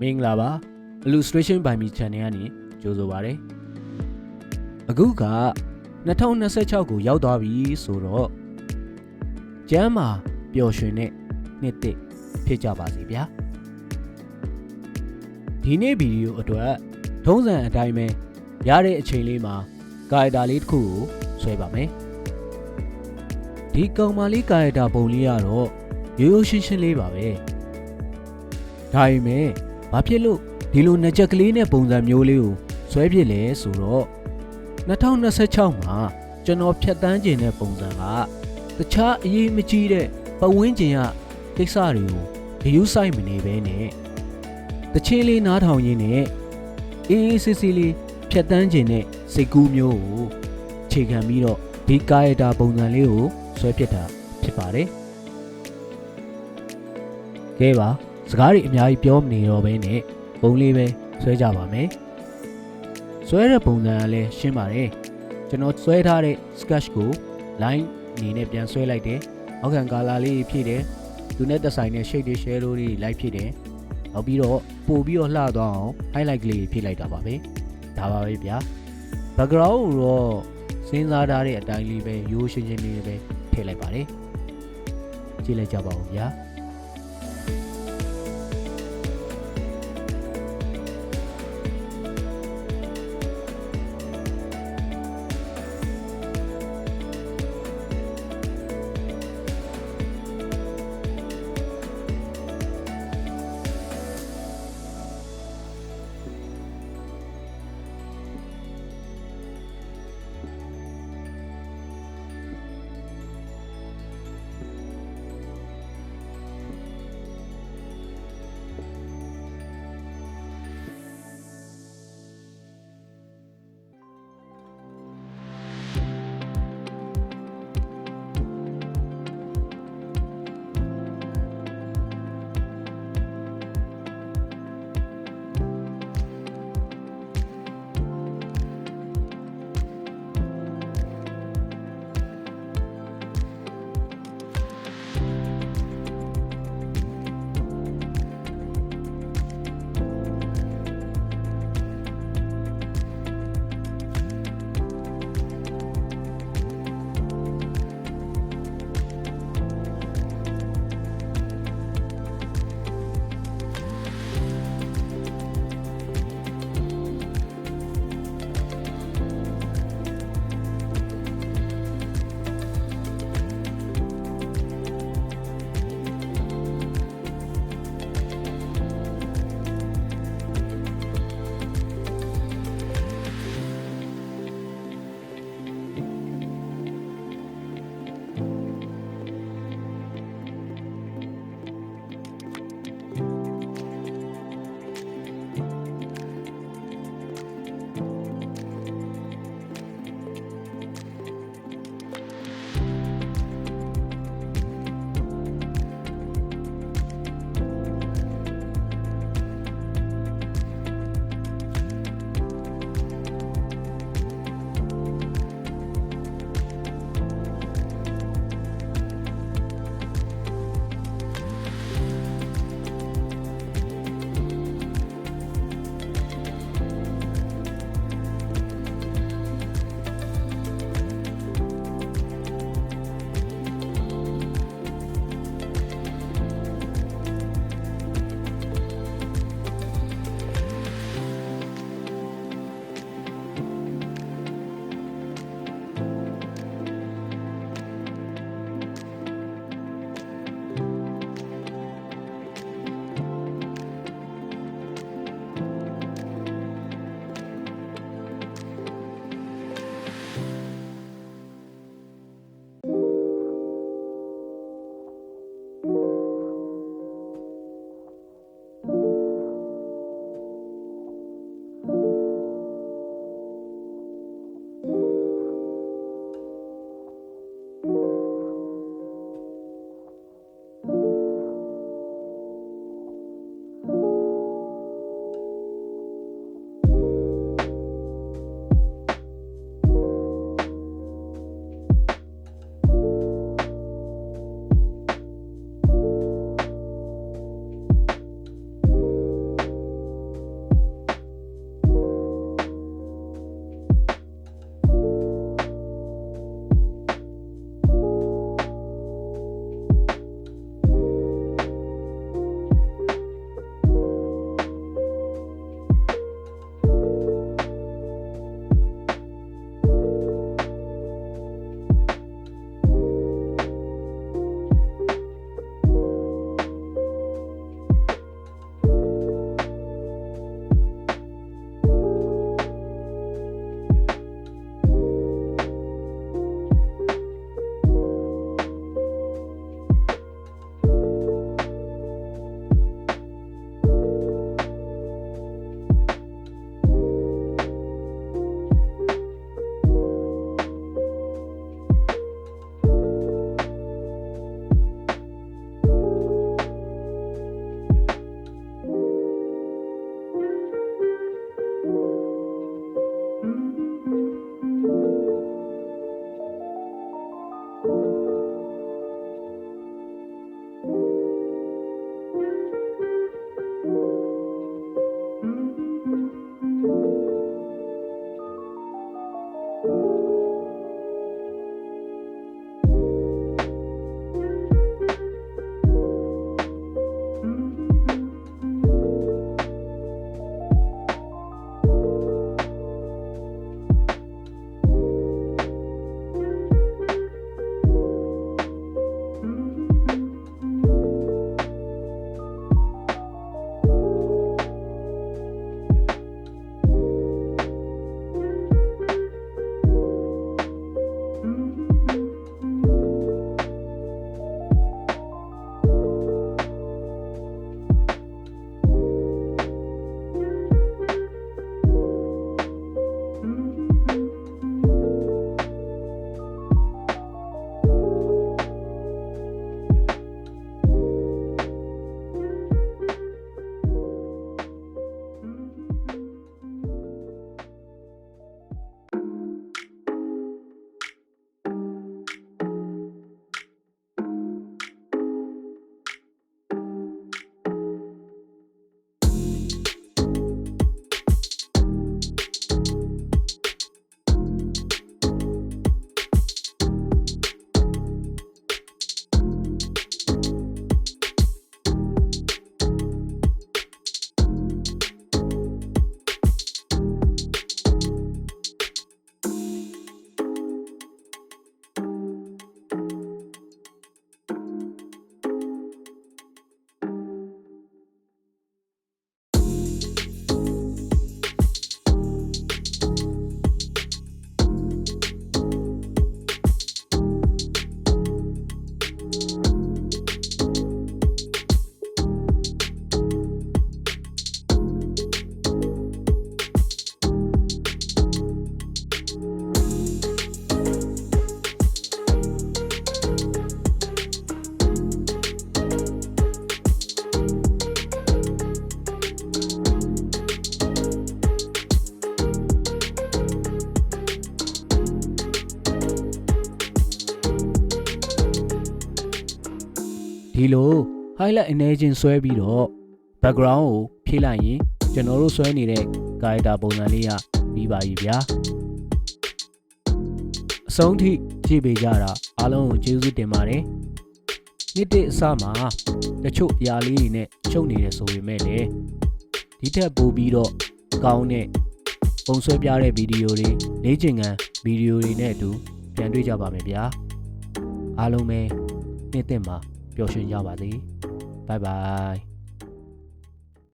င်္ဂလာပါ illustration by me channel ကနေကြိုဆိုပါရစေအခုက2026ကိုရောက်သွားပြီဆိုတော့ကျမ်းမာပျော်ရွှင်တဲ့နှစ်သစ်ဖြစ်ကြပါစေဗျာဒီနေ့ဗီဒီယိုအတွက်ထုံးစံအတိုင်းပဲရတဲ့အချိန်လေးမှာကာရက်တာလေးတစ်ခုကိုဆွဲပါမယ်ဒီကောင်မလေးကာရက်တာပုံလေးကတော့ရိုးရိုးရှင်းရှင်းလေးပါပဲဒါပေမဲ့ဘာဖြစ်လို့ဒီလိုနှစ်ချက်ကလေးနဲ့ပုံစံမျိုးလေးကိုဆွဲဖြစ်လဲဆိုတော့2026မှာကျွန်တော်ဖြတ်တန်းကျင်တဲ့ပုံစံကတခြားအရေးမကြီးတဲ့ပတ်ဝန်းကျင်ကကိစ္စတွေကိုဂရုစိုက်မနေဘဲနဲ့တချင်းလေးနားထောင်ရင်းနဲ့အေးအေးဆေးဆေးလေးဖြတ်တန်းကျင်တဲ့စိတ်ကူးမျိုးကိုခြေခံပြီးတော့ဒီကာရက်တာပုံစံလေးကိုဆွဲဖြစ်တာဖြစ်ပါတယ်ကဲပါစကားတွေအများကြီးပြောမနေတော့ဘဲနဲ့ပုံလေးပဲဆွဲကြပါမယ်ဆွဲတဲ့ပုံစံကလည်းရှင်းပါတယ်ကျွန်တော်ဆွဲထားတဲ့ sketch ကို line အနေနဲ့ပြန်ဆွဲလိုက်တယ်အောက်ခံ color လေးဖြည့်တယ်သူနဲ့သက်ဆိုင်တဲ့ shade တွေ shadow တွေလိုက်ဖြည့်တယ်နောက်ပြီးတော့ပို့ပြီးတော့လှသွားအောင် highlight ကလေးဖြည့်လိုက်တာပါပဲဒါပါပဲဗျာ background ကိုတော့စဉ်းစားထားတဲ့အတိုင်းလေးပဲရိုးရှင်းရှင်းလေးပဲထည့်လိုက်ပါတယ်ကြည့်လိုက်ကြပါဦးဗျာ ဒီလို highlight အနေချင်းဆွဲပြီးတော့ background ကိုဖြည့်လိုက်ရင်ကျွန်တော်တို့ဆွဲနေတဲ့ character ပုံစံလေးကပြီးပါပြီဗျာအဆုံးထိကြည့်ပေးကြတာအားလုံးကိုကျေးဇူးတင်ပါတယ်နေ့တစ်အစမှာတချို့အရာလေးတွေနဲ့ရှုပ်နေတယ်ဆိုပေမဲ့လည်းဒီထက်ပိုပြီးတော့ကောင်းတဲ့ပုံဆွဲပြတဲ့ဗီဒီယိုတွေလေ့ကျင့်ခန်းဗီဒီယိုတွေနဲ့အတူပြန်တွေ့ကြပါမယ်ဗျာအားလုံးပဲနေ့တစ်မှာပျော်ရွှင်ကြပါစေဘိုင်ဘိုင်